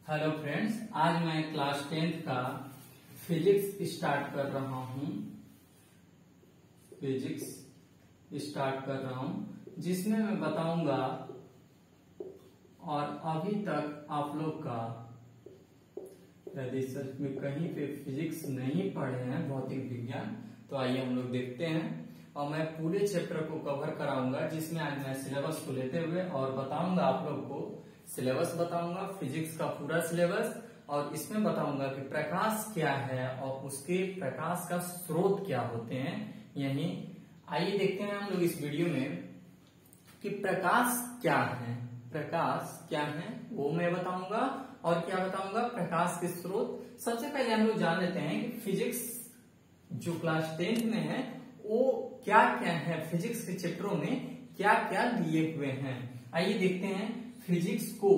Hello friends, आज मैं class 10th का फिजिक्स स्टार्ट कर रहा हूँ। जिसमें मैं बताऊंगा और अभी तक आप लोग का यदि सच में कहीं पे फिजिक्स नहीं पढ़े हैं, भौतिक विज्ञान, तो आइए हम लोग देखते हैं। और मैं पूरे चैप्टर को कवर कराऊंगा, जिसमें आज मैं सिलेबस को लेते हुए और बताऊंगा आप लोग को सिलेबस बताऊंगा, फिजिक्स का पूरा सिलेबस, और इसमें बताऊंगा कि प्रकाश क्या है और उसके प्रकाश का स्रोत क्या होते हैं। यही आइए देखते हैं हम लोग इस वीडियो में कि प्रकाश क्या है वो मैं बताऊंगा, और क्या बताऊंगा प्रकाश के स्रोत। सबसे पहले हम लोग जान लेते हैं कि फिजिक्स जो क्लास 10th में है वो क्या क्या है, फिजिक्स के चैप्टरों में क्या क्या दिए हुए हैं। आइए देखते हैं। फिजिक्स को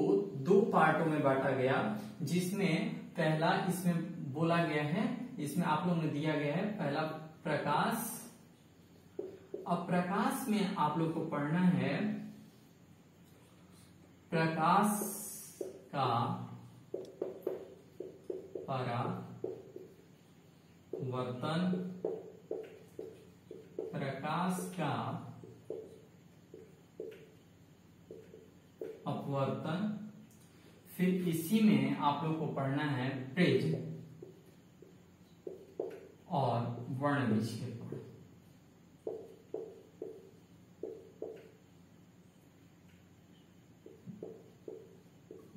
दो पार्टों में बांटा गया, जिसमें पहला इसमें बोला गया है, इसमें आप लोगों ने दिया गया है पहला प्रकाश। अब प्रकाश में आप लोग को पढ़ना है प्रकाश का परावर्तन, प्रकाश का अपवर्तन, फिर इसी में आप लोग को पढ़ना है प्रिज्म और वर्ण विक्षेपण।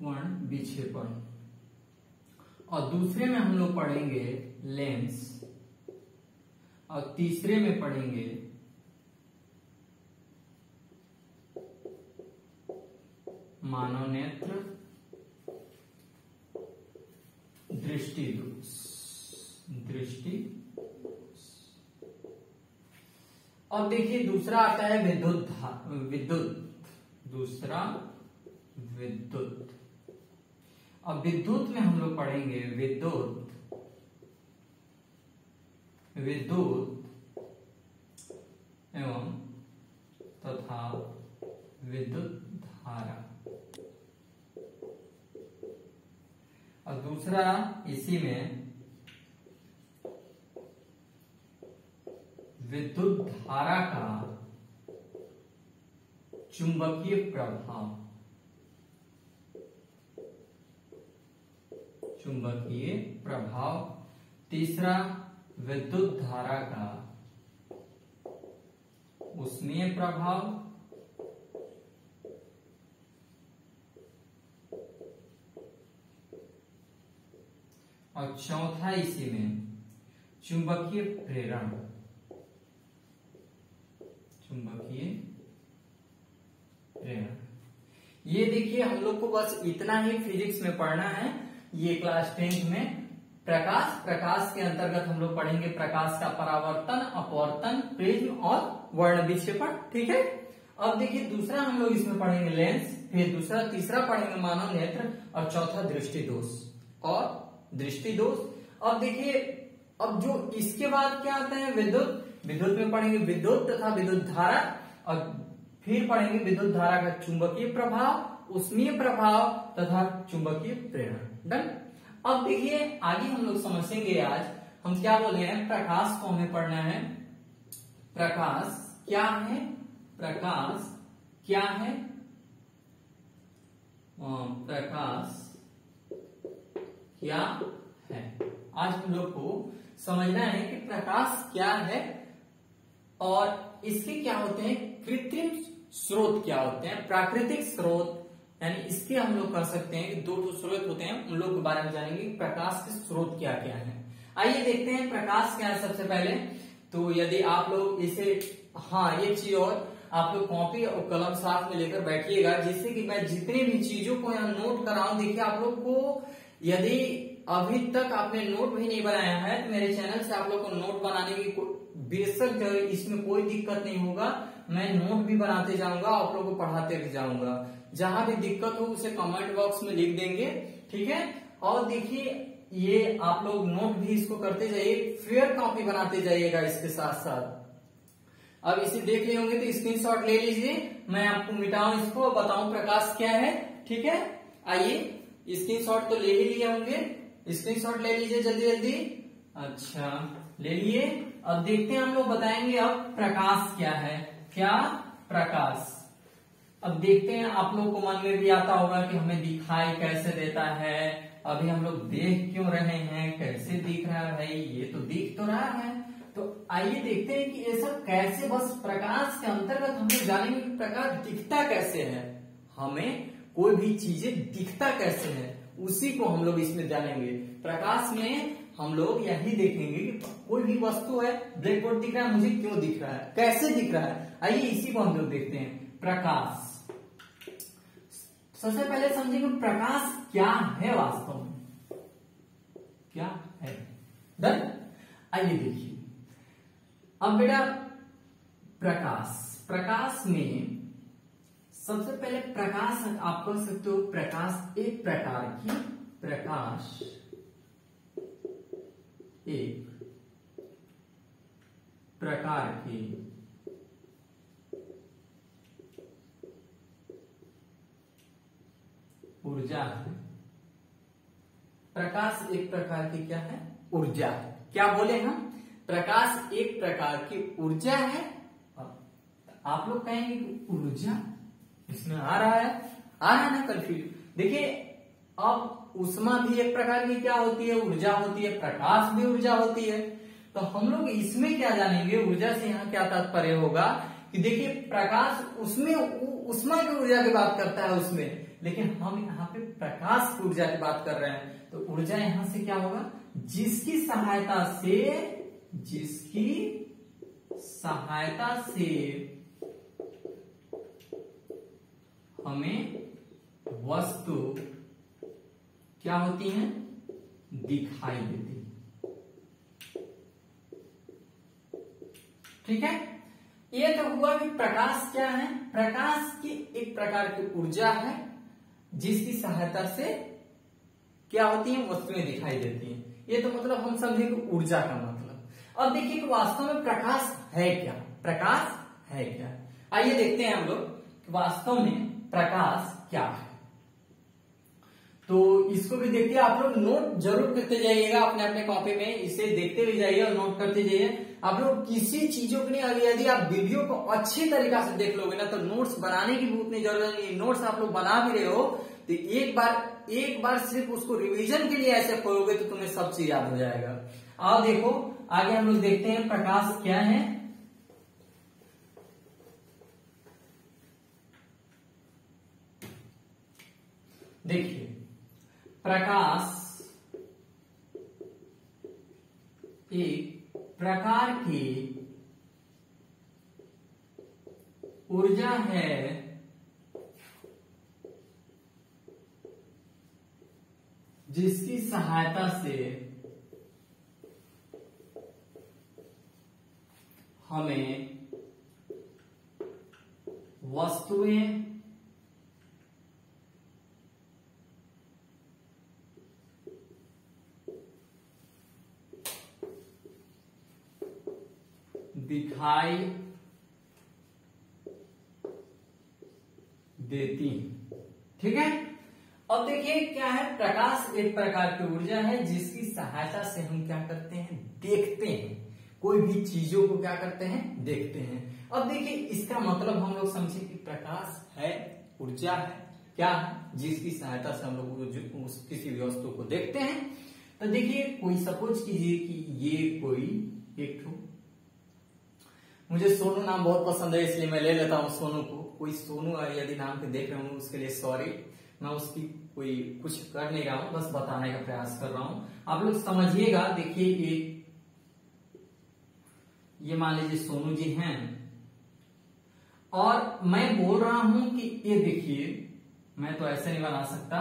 वर्ण विक्षेपण। और दूसरे में हम लोग पढ़ेंगे लेंस, और तीसरे में पढ़ेंगे मानव नेत्र, दृष्टि दोष। अब देखिए दूसरा आता है दूसरा विद्युत। अब विद्युत में हम लोग पढ़ेंगे विद्युत एवं तथा विद्युत धारा। और दूसरा इसी में विद्युत धारा का चुंबकीय प्रभाव। तीसरा विद्युत धारा का उष्मीय प्रभाव। और चौथा इसी में चुंबकीय प्रेरण। ये देखिए हम लोग को बस इतना ही फिजिक्स में पढ़ना है। ये क्लास 10th में प्रकाश के अंतर्गत हम लोग पढ़ेंगे प्रकाश का परावर्तन, अपवर्तन, प्रिज्म और वर्ण विक्षेपण। ठीक है। अब देखिए दूसरा हम लोग इसमें पढ़ेंगे लेंस, फिर तीसरा पढ़ेंगे मानव नेत्र, और चौथा दृष्टि दोष। अब देखिए अब जो इसके बाद क्या आता है विद्युत में पढ़ेंगे विद्युत तथा विद्युत धारा, और फिर पढ़ेंगे विद्युत धारा का चुंबकीय प्रभाव, उष्मीय प्रभाव तथा चुंबकीय प्रेरण। डन। अब देखिए आगे हम लोग समझेंगे, आज हम क्या बोले हैं, प्रकाश को हमें पढ़ना है। प्रकाश क्या है प्रकाश क्या है। आज हम लोग को समझना है कि प्रकाश क्या है और इसके क्या होते हैं कृत्रिम स्रोत, क्या होते हैं प्राकृतिक स्रोत। यानी इसके हम लोग कर सकते हैं कि दो स्रोत होते हैं, उन लोग के बारे में जानेंगे कि प्रकाश के स्रोत क्या क्या है। आइए देखते हैं प्रकाश क्या है। सबसे पहले तो यदि आप लोग इसे, ये चीज, और आप लोग कॉपी और कलम साथ में लेकर बैठिएगा, जिससे कि मैं जितनी भी चीजों को यहाँ नोट कराऊं। देखिए आप लोग को यदि अभी तक आपने नोट भी नहीं बनाया है तो मेरे चैनल से आप लोग को नोट बनाने की बेशक इसमें कोई दिक्कत नहीं होगा। मैं नोट भी बनाते जाऊंगा, आप लोगों को पढ़ाते भी जाऊंगा। जहां भी दिक्कत हो उसे कमेंट बॉक्स में लिख देंगे। ठीक है। और देखिए ये आप लोग नोट भी इसको करते जाइए, फेयर कॉपी बनाते जाइएगा इसके साथ साथ। अब इसे देख लिए होंगे तो स्क्रीनशॉट ले लीजिए, मैं आपको मिटाऊं इसको, बताऊं प्रकाश क्या है। ठीक है। आइए स्क्रीनशॉट तो ले ही लिए होंगे, स्क्रीनशॉट ले लीजिए जल्दी जल्दी। अच्छा ले लिए। अब देखते हैं हम लोग बताएंगे अब प्रकाश क्या है। क्या? प्रकाश। अब देखते हैं आप लोग को मन में भी आता होगा कि हमें दिखाई कैसे देता है, अभी हम लोग देख क्यों रहे हैं, कैसे दिख रहा है भाई, ये तो दिख तो रहा है। तो आइए देखते हैं कि ये सब कैसे, बस प्रकाश के अंतर्गत हम लोग जानेंगे कि प्रकाश दिखता कैसे है, हमें कोई भी चीजें दिखता कैसे है, उसी को हम लोग इसमें जानेंगे। प्रकाश में हम लोग यही देखेंगे कि कोई भी वस्तु है, ब्लैक बोर्ड दिख रहा है, मुझे क्यों दिख रहा है, कैसे दिख रहा है, आइए इसी को हम लोग देखते हैं। प्रकाश, सबसे पहले समझेंगे प्रकाश क्या है वास्तव में, क्या है। डन। आइए देखिए अब बेटा, प्रकाश में सबसे पहले प्रकाश आप कह सकते हो, प्रकाश एक प्रकार की, प्रकाश एक प्रकार की ऊर्जा है। प्रकाश एक प्रकार की क्या है? ऊर्जा है। क्या बोले हम? प्रकाश एक प्रकार की ऊर्जा है। आप लोग कहेंगे कि ऊर्जा इसमें आ रहा है ना कंफ्यूज। देखिए अब ऊष्मा भी एक प्रकार की क्या होती है? ऊर्जा होती है। प्रकाश भी ऊर्जा होती है। तो हम लोग इसमें क्या जानेंगे, ऊर्जा से यहाँ क्या तात्पर्य होगा कि देखिए प्रकाश उसमें ऊष्मा की ऊर्जा की बात करता है उसमें, लेकिन हम यहाँ पे प्रकाश की ऊर्जा की बात कर रहे हैं। तो ऊर्जा यहां से क्या होगा? जिसकी सहायता से हमें वस्तु क्या होती है? दिखाई देती है। ठीक है, ये तो हुआ कि प्रकाश क्या है? प्रकाश की एक प्रकार की ऊर्जा है जिसकी सहायता से क्या होती है? वस्तुएं दिखाई देती हैं। ये तो मतलब हम समझेंगे ऊर्जा का मतलब। अब देखिए कि वास्तव में प्रकाश है क्या? प्रकाश है क्या? आइए देखते हैं हम लोग कि वास्तव में प्रकाश क्या है। तो इसको भी देखिए, आप लोग नोट जरूर करते जाइएगा अपने अपने कॉपी में, इसे देखते भी जाइए और नोट करते जाइए। आप लोग किसी चीजों के लिए अगर यदि आप वीडियो को अच्छी तरीका से देख लोगे ना, तो नोट्स बनाने की भी उतनी जरूरत नहीं। नोट्स आप लोग बना भी रहे हो तो एक बार सिर्फ उसको रिवीजन के लिए ऐसे पढ़ोगे तो तुम्हें सब चीज याद हो जाएगा। आओ देखो आगे हम लोग देखते हैं प्रकाश क्या है। देखिए प्रकाश एक प्रकार की ऊर्जा है जिसकी सहायता से हमें वस्तुएं दिखाई देती हैं। ठीक है, अब देखिए क्या है? प्रकाश एक प्रकार की ऊर्जा है जिसकी सहायता से हम क्या करते हैं? देखते हैं। कोई भी चीजों को क्या करते हैं? देखते हैं। अब देखिए इसका मतलब हम लोग समझे कि प्रकाश है, ऊर्जा है, क्या है? जिसकी सहायता से हम लोग किसी भी वस्तु को देखते हैं। तो देखिए कोई सपोज कीजिए कि ये कोई एक ठो, मुझे सोनू नाम बहुत पसंद है इसलिए मैं ले लेता हूं सोनू को। कोई सोनू यदि नाम के देख रहे हूं उसके लिए सॉरी, मैं उसकी कोई कुछ कर नहीं रहा हूं, बस बताने का प्रयास कर रहा हूं, आप लोग समझिएगा। देखिए ये मान लीजिए सोनू जी हैं और मैं बोल रहा हूं कि ये देखिए, मैं तो ऐसे नहीं बना सकता,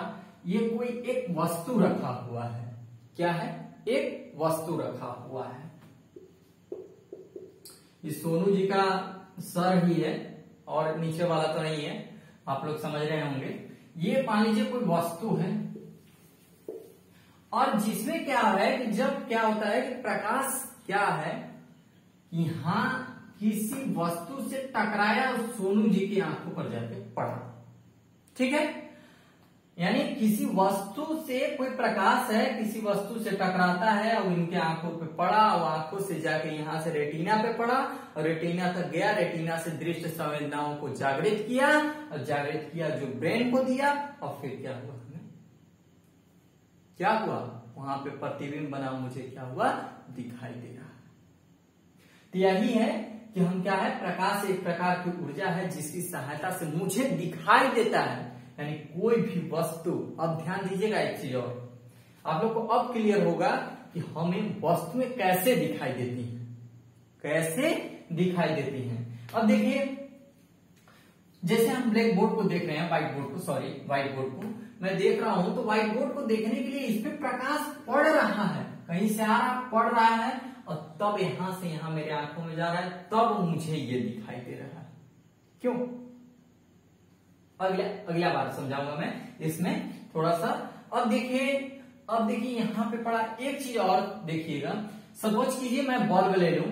ये कोई एक वस्तु रखा हुआ है। क्या है? एक वस्तु रखा हुआ है। ये सोनू जी का सर ही है और नीचे वाला तो नहीं है, आप लोग समझ रहे होंगे। ये मान लीजिए कोई वस्तु है और जिसमें क्या है कि जब क्या होता है कि प्रकाश क्या है, यहां किसी वस्तु से टकराया और सोनू जी की आंखों पर जाके पड़ा। ठीक है, यानी किसी वस्तु से कोई प्रकाश है, किसी वस्तु से टकराता है और इनके आंखों पे पड़ा और आंखों से जाके यहाँ से रेटिना पे पड़ा और रेटिना तक गया, रेटिना से दृष्टि संवेदनाओं को जागृत किया और जागृत किया जो ब्रेन को दिया और फिर क्या हुआ, हमें क्या हुआ, वहां पे प्रतिबिंब बना मुझे क्या हुआ, दिखाई दे रहा। तो यही है कि हम क्या है, प्रकाश एक प्रकार की ऊर्जा है जिसकी सहायता से मुझे दिखाई देता है, यानी कोई भी वस्तु। अब ध्यान दीजिएगा एक चीज और, आप लोग को अब क्लियर होगा कि हमें वस्तुएं कैसे दिखाई देती हैं, कैसे दिखाई देती हैं। अब देखिए, जैसे हम ब्लैक बोर्ड को देख रहे हैं, व्हाइट बोर्ड को मैं देख रहा हूं, तो व्हाइट बोर्ड को देखने के लिए इस पे प्रकाश पड़ रहा है, कहीं से आ रहा, पड़ रहा है और तब यहां से यहां मेरे आंखों में जा रहा है, तब मुझे ये दिखाई दे रहा है। क्यों? अगला बार समझाऊंगा मैं इसमें थोड़ा सा। अब देखिए यहां पे पड़ा एक चीज और देखिएगा। सपोज कीजिए मैं बल्ब ले लूं,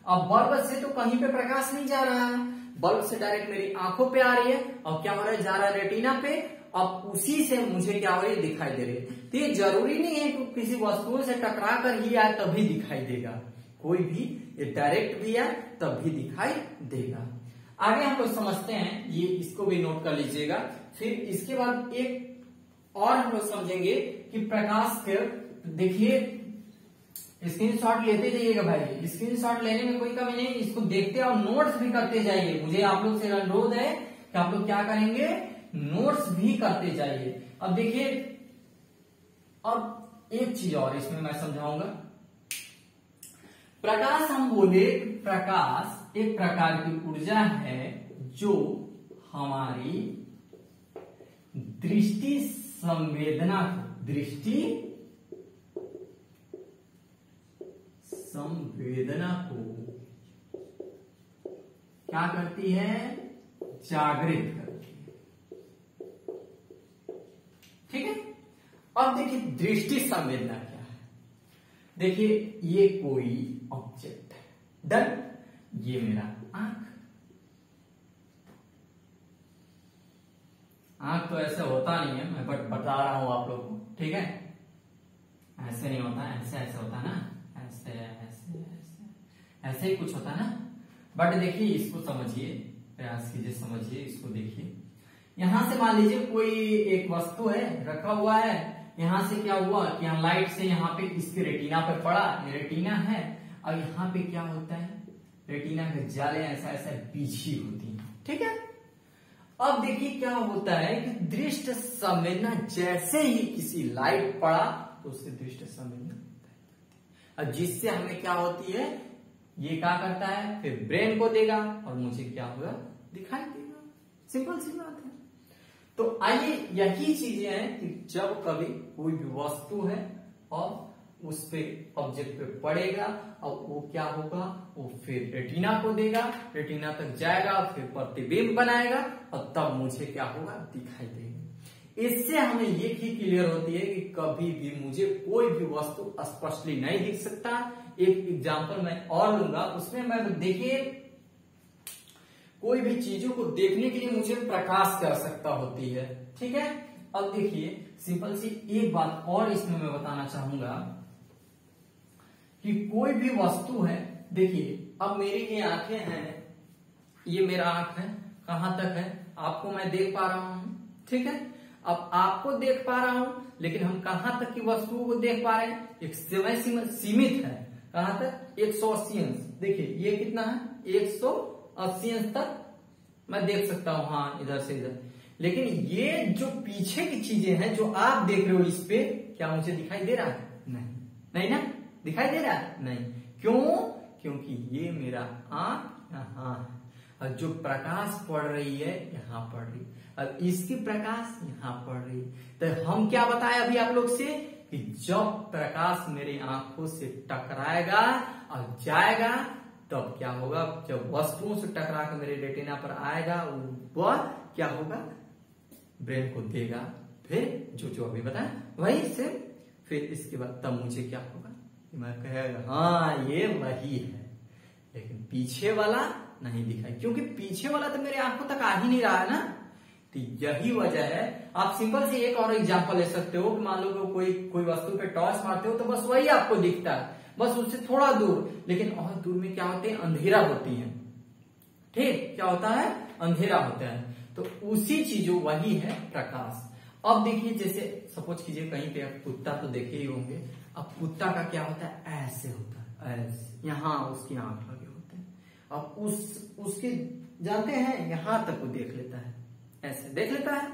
अब बल्ब से तो कहीं पे प्रकाश नहीं जा रहा है, बल्ब से डायरेक्ट मेरी आंखों पे आ रही है और क्या हो रहा है, जा रहा है रेटिना पे, अब उसी से मुझे क्या हो रही है, दिखाई दे रही है। तो ये जरूरी नहीं है कि किसी वस्तुओं से टकरा कर ही आए तभी दिखाई देगा, कोई भी ये डायरेक्ट भी आए तब भी दिखाई देगा। आगे हम लोग समझते हैं, ये इसको भी नोट कर लीजिएगा। फिर इसके बाद एक और हम लोग समझेंगे कि प्रकाश के, देखिए स्क्रीनशॉट लेते जाइएगा भाई, स्क्रीनशॉट लेने में कोई कमी नहीं, इसको देखते और नोट्स भी करते जाइए। मुझे आप लोग से अनुरोध है कि आप लोग क्या करेंगे, नोट्स भी करते जाइए। अब देखिए, अब एक चीज और इसमें मैं समझाऊंगा। प्रकाश हम बोले, प्रकाश एक प्रकार की ऊर्जा है जो हमारी दृष्टि संवेदना को क्या करती है, जागृत करती है। ठीक है। अब देखिए दृष्टि संवेदना क्या है। देखिए ये कोई ऑब्जेक्ट है, डन, ये मेरा आंख तो ऐसे होता नहीं है, मैं बट बता रहा हूं आप लोग को, ठीक है। ऐसे नहीं होता, ऐसे ऐसे होता ना, ऐसे ऐसे ऐसे ऐसे ही कुछ होता ना। बट देखिए इसको समझिए, प्रयास कीजिए, समझिए इसको, देखिए यहां से मान लीजिए कोई एक वस्तु है रखा हुआ है, यहां से क्या हुआ कि यहाँ लाइट से यहाँ पे इसके रेटिना पे पड़ा, ये रेटिना है, और यहाँ पे क्या होता है, रेटिना के जाले ऐसा ऐसा बिछी होती है, ठीक है। अब देखिए क्या होता है कि दृष्टि संवेदना, जैसे ही किसी लाइट पड़ा तो उससे दृष्टि संवेदना, अब जिससे हमें क्या होती है, ये क्या करता है, फिर ब्रेन को देगा और मुझे क्या होगा, दिखाई देगा। सिंपल सी बात है। तो आइए यही चीजें हैं कि जब कभी कोई भी वस्तु है और उस पे ऑब्जेक्ट पे पड़ेगा और वो क्या होगा, वो फिर रेटिना को देगा, रेटिना तक जाएगा, फिर प्रतिबिंब बनाएगा और तब मुझे क्या होगा, दिखाई देगा। इससे हमें ये ही क्लियर होती है कि कभी भी मुझे कोई भी वस्तु स्पष्टली नहीं दिख सकता। एक एग्जांपल मैं और लूंगा, उसमें मैं देखिए कोई भी चीजों को देखने के लिए मुझे प्रकाश की आवश्यकता होती है, ठीक है। अब देखिए सिंपल सी एक बात और इसमें मैं बताना चाहूंगा कि कोई भी वस्तु है, देखिए अब मेरी ये आंखें हैं, ये मेरा आंख है, कहां तक है आपको मैं देख पा रहा हूं, ठीक है। अब आपको देख पा रहा हूं, लेकिन हम कहां तक की वस्तुओं को देख पा रहे हैं, एक समय सीमित है, कहां तक, 180 अंश। देखिए ये कितना है, 180 अंश तक मैं देख सकता हूं, हाँ इधर से इधर। लेकिन ये जो पीछे की चीजें हैं जो आप देख रहे हो, इस पे क्या मुझे दिखाई दे रहा है, नहीं ना, दिखाई दे रहा है नहीं। क्यों? क्योंकि ये मेरा आंख यहाँ है और जो प्रकाश पड़ रही है यहाँ पड़ रही, और इसकी प्रकाश यहाँ पड़ रही। तो हम क्या बताए अभी आप लोग से कि जब प्रकाश मेरी आंखों से टकराएगा और जाएगा तब क्या होगा, जब वस्तुओं से टकरा कर मेरे रेटिना पर आएगा वह क्या होगा, ब्रेन को देगा, फिर जो अभी बताया वही से, फिर इसके बाद तब मुझे क्या होगा, मैं कहेगा हाँ ये वही है, लेकिन पीछे वाला नहीं दिखाई, क्योंकि पीछे वाला तो मेरे आंखों तक आ ही नहीं रहा है ना। तो यही वजह है। आप सिंपल से एक और एग्जांपल ले सकते हो कि मान लो कोई वस्तु पे टॉर्च मारते हो तो बस वही आपको दिखता है, बस उससे थोड़ा दूर, लेकिन और दूर में क्या होते हैं, अंधेरा होती है। ठीक, क्या होता है, अंधेरा होता है। तो उसी चीजों वही है प्रकाश। अब देखिए, जैसे सपोज कीजिए कहीं पे आप कुत्ता तो देखे ही होंगे। अब कुत्ता का क्या होता है, ऐसे होता है, ऐसे, यहाँ उसकी आंख लगे होते हैं। अब उसके जानते हैं यहां तक वो देख लेता है, ऐसे देख लेता है।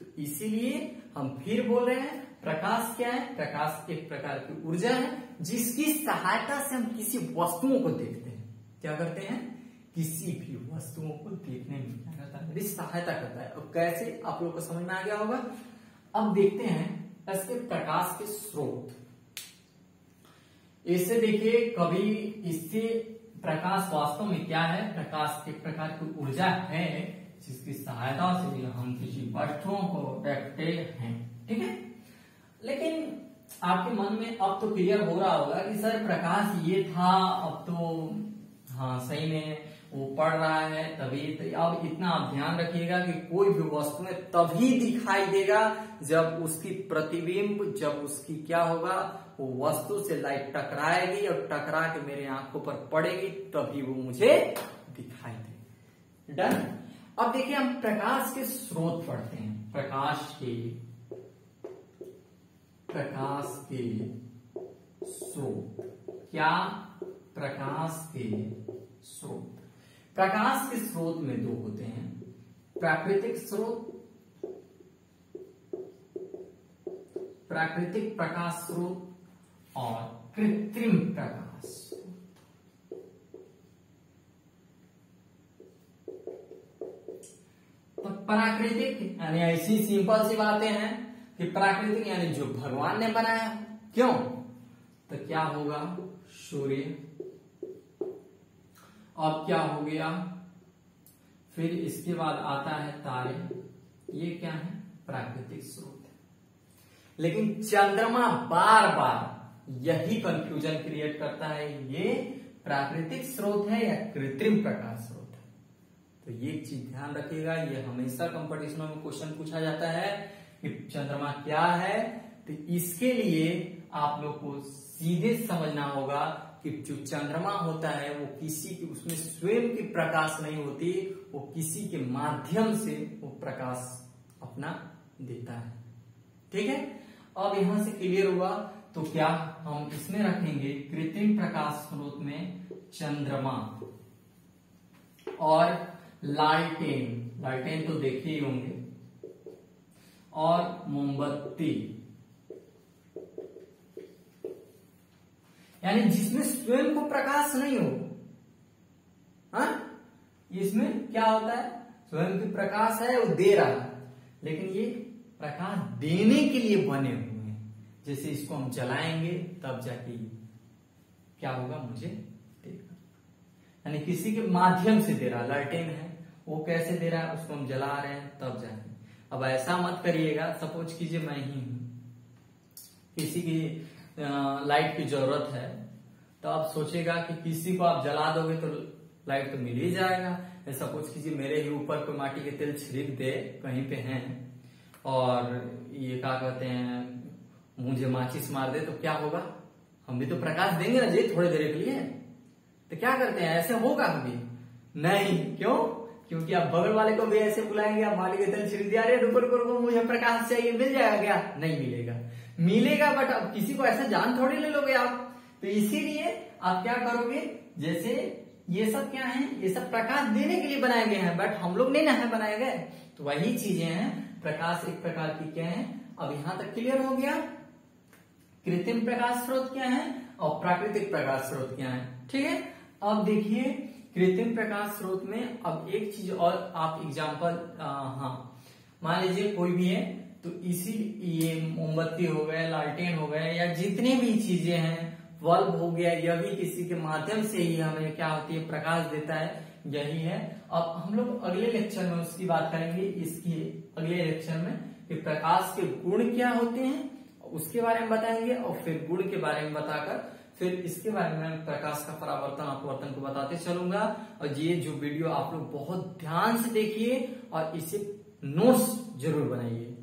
तो इसीलिए हम फिर बोल रहे हैं प्रकाश क्या है, प्रकाश एक प्रकार की ऊर्जा है जिसकी सहायता से हम किसी वस्तुओं को देखते हैं। क्या करते हैं, किसी भी वस्तुओं को देखने में क्या करता है, मेरी सहायता करता है। और कैसे, आप लोग को समझ में आ गया होगा। अब देखते हैं इसके प्रकाश के स्रोत। इसे देखिए, कभी इससे प्रकाश वास्तव में क्या है, प्रकाश एक प्रकार की ऊर्जा है जिसकी सहायता से हम किसी वस्तुओं को देखते हैं। ठीक है, लेकिन आपके मन में अब तो क्लियर हो रहा होगा कि सर प्रकाश ये था, अब तो हाँ सही में वो पढ़ रहा है तभी। तो अब इतना आप ध्यान रखिएगा कि कोई भी वस्तु में तभी दिखाई देगा जब उसकी प्रतिबिंब, जब उसकी क्या होगा, वो वस्तु से लाइट टकराएगी और टकरा के मेरे आंखों पर पड़ेगी, तभी वो मुझे दिखाई देगी। डन। अब देखिए हम प्रकाश के स्रोत पढ़ते हैं। प्रकाश के स्रोत क्या, प्रकाश के स्रोत। प्रकाश के स्रोत में दो होते हैं, प्राकृतिक स्रोत, प्राकृतिक प्रकाश स्रोत और कृत्रिम प्रकाश स्रोत। तो प्राकृतिक यानी ऐसी सिंपल सी बातें हैं कि प्राकृतिक यानी जो भगवान ने बनाया। क्यों, तो क्या होगा, सूर्य। अब क्या हो गया, फिर इसके बाद आता है तारे। ये क्या है, प्राकृतिक स्रोत है। लेकिन चंद्रमा बार बार यही कंफ्यूजन क्रिएट करता है, ये प्राकृतिक स्रोत है या कृत्रिम प्रकाश स्रोत है। तो ये चीज ध्यान रखिएगा, ये हमेशा कंपटीशनों में क्वेश्चन पूछा जाता है कि चंद्रमा क्या है। तो इसके लिए आप लोग को सीधे समझना होगा कि जो चंद्रमा होता है वो किसी की, उसमें स्वयं की प्रकाश नहीं होती, वो किसी के माध्यम से वो प्रकाश अपना देता है। ठीक है, अब यहां से क्लियर हुआ। तो क्या हम इसमें रखेंगे, कृत्रिम प्रकाश स्रोत में चंद्रमा और लालटेन, लालटेन तो देखे ही होंगे, और मोमबत्ती, यानी जिसमें स्वयं को प्रकाश नहीं हो। हाँ, इसमें क्या होता है, स्वयं की प्रकाश है वो दे रहा है, लेकिन ये प्रकाश देने के लिए बने हुए हैं। जैसे इसको हम जलाएंगे तब जाके क्या होगा, मुझे देगा, यानी किसी के माध्यम से दे रहा है। लालटेन है, वो कैसे दे रहा है, उसको हम जला रहे हैं तब जाके। अब ऐसा मत करिएगा, सपोज कीजिए मैं ही हूं, किसी की लाइट की जरूरत है, तो आप सोचेगा कि किसी को आप जला दोगे तो लाइट तो मिल ही जाएगा। सपोज कीजिए मेरे ही ऊपर कोई माटी के तेल छिड़क दे, कहीं पे हैं, और ये क्या कहते हैं, मुझे माचिस मार दे, तो क्या होगा, हम भी तो प्रकाश देंगे ना जी थोड़ी देर के लिए। तो क्या करते हैं, ऐसे होगा कभी नहीं। क्यों, क्योंकि आप बगल वाले को भी ऐसे बुलाएंगे, आप माटी के तेल छिड़क दिया, अरे रुको मुझे प्रकाश चाहिए, मिल जाएगा क्या, नहीं मिलेगा, मिलेगा बट अब किसी को ऐसा जान थोड़ी ले लोगे आप। तो इसीलिए आप क्या करोगे, जैसे ये सब क्या है, ये सब प्रकाश देने के लिए बनाए गए हैं, बट हम लोग नहीं ना है बनाए गए। तो वही चीजें हैं, प्रकाश एक प्रकार की क्या है। अब यहां तक क्लियर हो गया, कृत्रिम प्रकाश स्रोत क्या है और प्राकृतिक प्रकाश स्रोत क्या है। ठीक है, अब देखिए कृत्रिम प्रकाश स्रोत में अब एक चीज और आप एग्जाम्पल, हाँ मान लीजिए कोई भी है, तो इसी ये मोमबत्ती हो गए, लालटेन हो गए, या जितनी भी चीजें हैं, बल्ब हो गया, यह भी किसी के माध्यम से ही हमें क्या होती है, प्रकाश देता है। यही है। अब हम लोग अगले लेक्चर में उसकी बात करेंगे, इसकी अगले लेक्चर में कि प्रकाश के गुण क्या होते हैं उसके बारे में बताएंगे, और फिर गुण के बारे में बताकर फिर इसके बारे में प्रकाश का परावर्तन अपवर्तन को बताते चलूंगा। और ये जो वीडियो आप लोग बहुत ध्यान से देखिए और इसे नोट्स जरूर बनाइए।